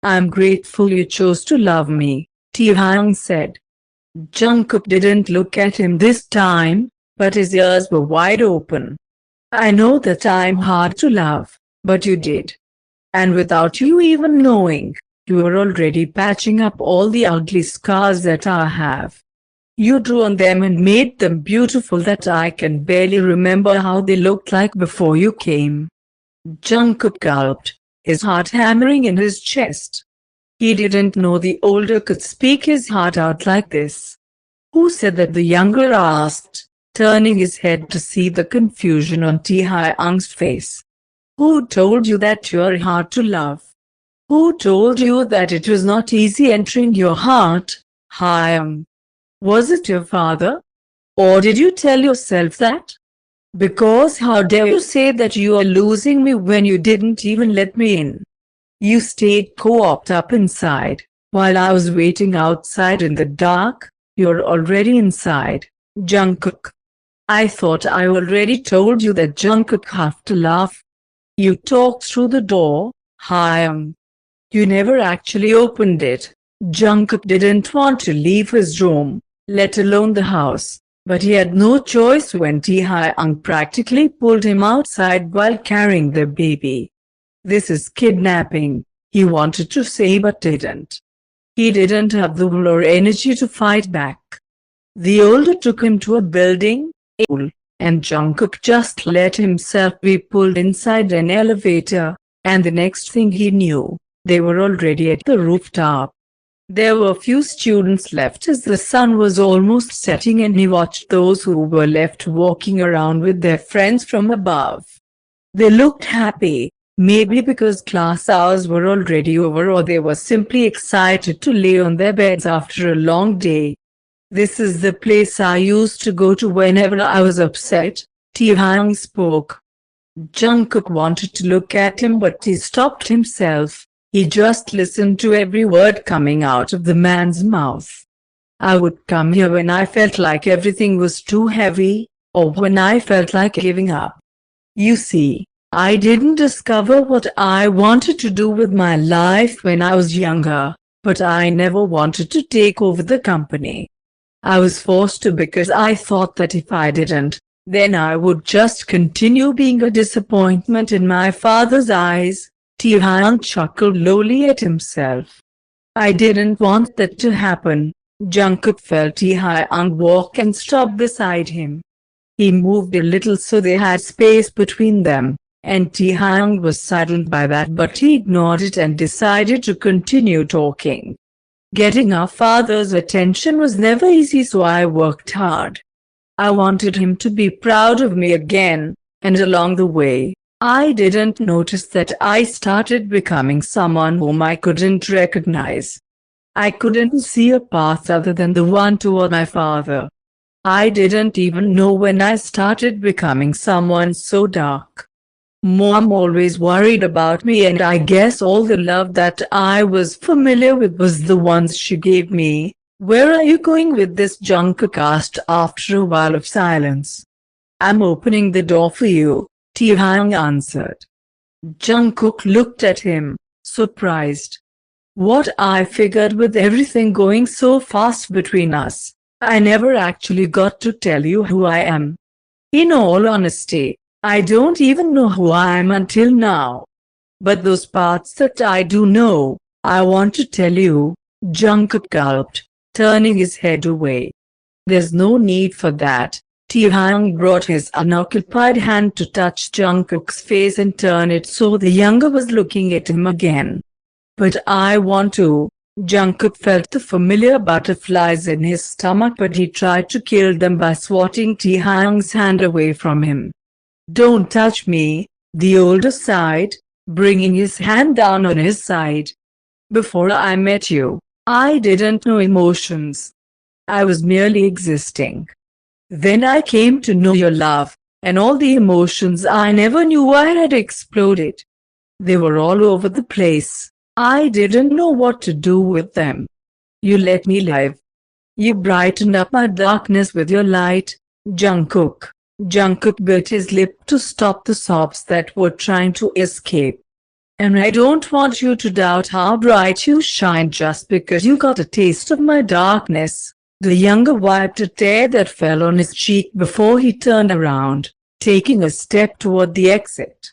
I'm grateful you chose to love me, Taehyung said. Jungkook didn't look at him this time, but his ears were wide open. I know that I'm hard to love, but you did. And without you even knowing, you were already patching up all the ugly scars that I have. You drew on them and made them beautiful that I can barely remember how they looked like before you came. Jungkook gulped, his heart hammering in his chest. He didn't know the older could speak his heart out like this. Who said that? The younger asked, turning his head to see the confusion on Taehyung's face. Who told you that you're hard to love? Who told you that it was not easy entering your heart, Hyung? Was it your father? Or did you tell yourself that? Because how dare you say that you are losing me when you didn't even let me in? You stayed co-opted up inside, while I was waiting outside in the dark. You're already inside, Jungkook. I thought I already told you that Jungkook have to laugh. You talked through the door, Hyung. You never actually opened it. Jungkook didn't want to leave his room, let alone the house, but he had no choice when Taehyung practically pulled him outside while carrying the baby. This is kidnapping, he wanted to say but didn't. He didn't have the will or energy to fight back. The older took him to a building, and Jungkook just let himself be pulled inside an elevator, and the next thing he knew, they were already at the rooftop. There were few students left as the sun was almost setting, and he watched those who were left walking around with their friends from above. They looked happy, maybe because class hours were already over, or they were simply excited to lay on their beds after a long day. This is the place I used to go to whenever I was upset, Taehyung spoke. Jungkook wanted to look at him, but he stopped himself. He just listened to every word coming out of the man's mouth. I would come here when I felt like everything was too heavy, or when I felt like giving up. You see, I didn't discover what I wanted to do with my life when I was younger, but I never wanted to take over the company. I was forced to because I thought that if I didn't, then I would just continue being a disappointment in my father's eyes. Taehyung chuckled lowly at himself. I didn't want that to happen. Jungkook felt Taehyung walk and stop beside him. He moved a little so they had space between them, and Taehyung was saddened by that, but he ignored it and decided to continue talking. Getting our father's attention was never easy, so I worked hard. I wanted him to be proud of me again, and along the way, I didn't notice that I started becoming someone whom I couldn't recognize. I couldn't see a path other than the one toward my father. I didn't even know when I started becoming someone so dark. Mom always worried about me, and I guess all the love that I was familiar with was the ones she gave me. Where are you going with this? Jungkook asked after a while of silence. I'm opening the door for you, Taehyung answered. Jungkook looked at him, surprised. What? I figured with everything going so fast between us, I never actually got to tell you who I am. In all honesty, I don't even know who I am until now. But those parts that I do know, I want to tell you, Jungkook gulped, turning his head away. There's no need for that. Taehyung brought his unoccupied hand to touch Jungkook's face and turn it so the younger was looking at him again. But I want to. Jungkook felt the familiar butterflies in his stomach, but he tried to kill them by swatting Taehyung's hand away from him. Don't touch me, the older sighed, bringing his hand down on his side. Before I met you, I didn't know emotions. I was merely existing. Then I came to know your love, and all the emotions I never knew I had exploded. They were all over the place. I didn't know what to do with them. You let me live. You brightened up my darkness with your light, Jungkook. Jungkook bit his lip to stop the sobs that were trying to escape. And I don't want you to doubt how bright you shine just because you got a taste of my darkness. The younger wiped a tear that fell on his cheek before he turned around, taking a step toward the exit.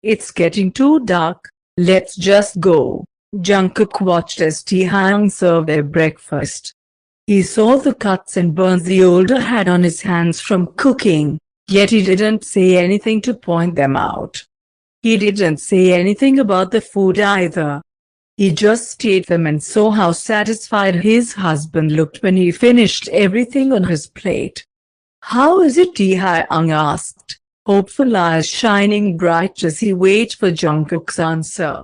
It's getting too dark, let's just go. Jungkook watched as Taehyung served their breakfast. He saw the cuts and burns the older had on his hands from cooking, yet he didn't say anything to point them out. He didn't say anything about the food either. He just ate them and saw how satisfied his husband looked when he finished everything on his plate. "How is it?" Taehyung asked, hopeful eyes shining bright as he waited for Jungkook's answer.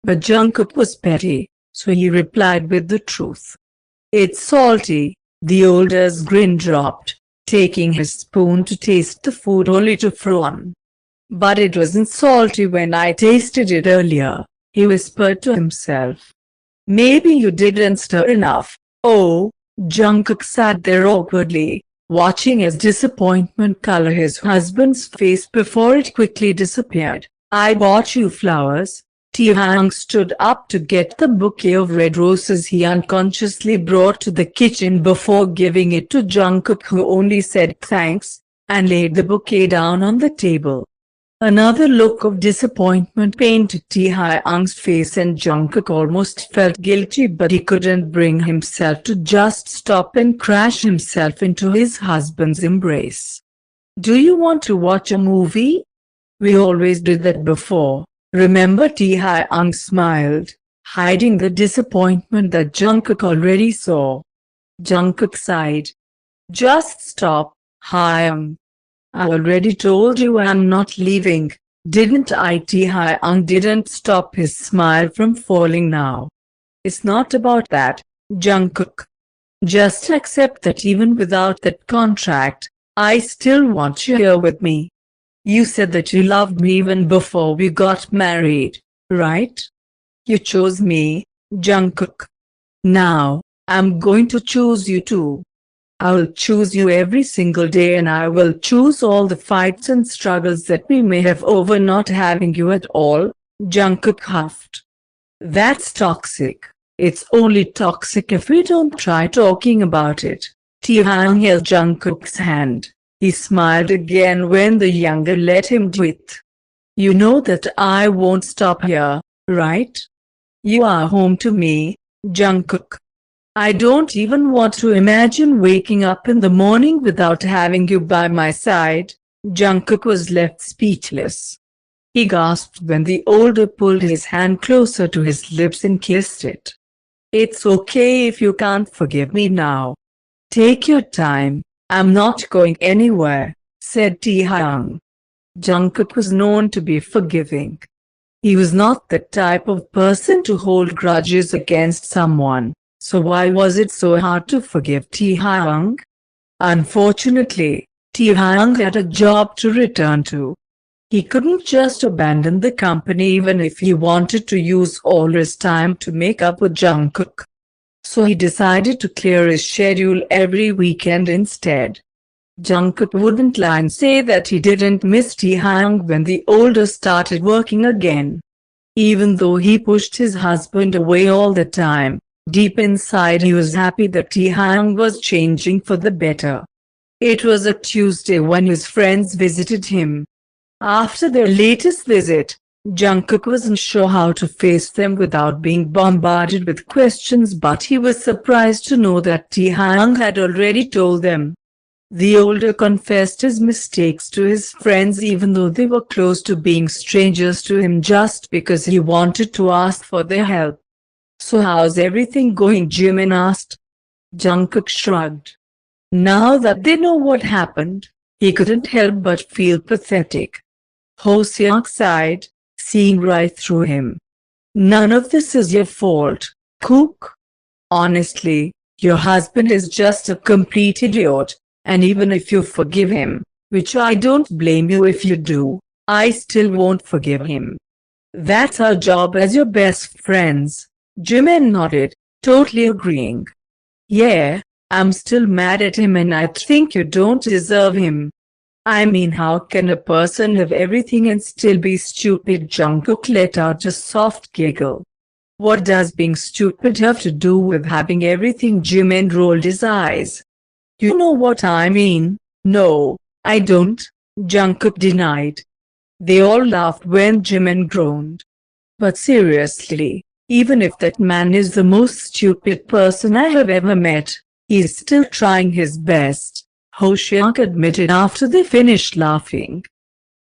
But Jungkook was petty, so he replied with the truth. "It's salty." The older's grin dropped, taking his spoon to taste the food only to frown. "But it wasn't salty when I tasted it earlier," he whispered to himself. "Maybe you didn't stir enough." "Oh." Jungkook sat there awkwardly, watching his disappointment color his husband's face before it quickly disappeared. "I bought you flowers." Taehyung stood up to get the bouquet of red roses he unconsciously brought to the kitchen before giving it to Jungkook, who only said thanks, and laid the bouquet down on the table. Another look of disappointment painted Taehyung's face and Jungkook almost felt guilty, but he couldn't bring himself to just stop and crash himself into his husband's embrace. "Do you want to watch a movie? We always did that before, remember?" Taehyung smiled, hiding the disappointment that Jungkook already saw. Jungkook sighed. "Just stop, Hyung. I already told you I'm not leaving, didn't I?" Taehyung didn't stop his smile from falling now. "It's not about that, Jungkook. Just accept that even without that contract, I still want you here with me. You said that you loved me even before we got married, right? You chose me, Jungkook. Now, I'm going to choose you too. I will choose you every single day, and I will choose all the fights and struggles that we may have over not having you at all," Jungkook huffed. "That's toxic. It's only toxic if we don't try talking about it." Taehyung held Jungkook's hand. He smiled again when the younger let him do it. "You know that I won't stop here, right? You are home to me, Jungkook. I don't even want to imagine waking up in the morning without having you by my side." Jungkook was left speechless. He gasped when the older pulled his hand closer to his lips and kissed it. "It's okay if you can't forgive me now. Take your time, I'm not going anywhere," said Taehyung. Jungkook was known to be forgiving. He was not the type of person to hold grudges against someone. So why was it so hard to forgive Taehyung? Unfortunately, Taehyung had a job to return to. He couldn't just abandon the company even if he wanted to use all his time to make up with Jungkook. So he decided to clear his schedule every weekend instead. Jungkook wouldn't lie and say that he didn't miss Taehyung when the older started working again. Even though he pushed his husband away all the time, deep inside he was happy that Taehyung was changing for the better. It was a Tuesday when his friends visited him. After their latest visit, Jungkook wasn't sure how to face them without being bombarded with questions, but he was surprised to know that Taehyung had already told them. The older confessed his mistakes to his friends even though they were close to being strangers to him just because he wanted to ask for their help. "So how's everything going?" Jimin asked. Jungkook shrugged. Now that they know what happened, he couldn't help but feel pathetic. Hoseok sighed, seeing right through him. "None of this is your fault, Kook. Honestly, your husband is just a complete idiot, and even if you forgive him, which I don't blame you if you do, I still won't forgive him. That's our job as your best friends." Jimin nodded, totally agreeing. "Yeah, I'm still mad at him and I think you don't deserve him." I mean, how can a person have everything and still be stupid? Jungkook let out a soft giggle. What does being stupid have to do with having everything? Jimin rolled his eyes. You know what I mean? No, I don't, Jungkook denied. They all laughed when Jimin groaned. But seriously, even if that man is the most stupid person I have ever met, he's still trying his best, Ho Hyuk admitted after they finished laughing.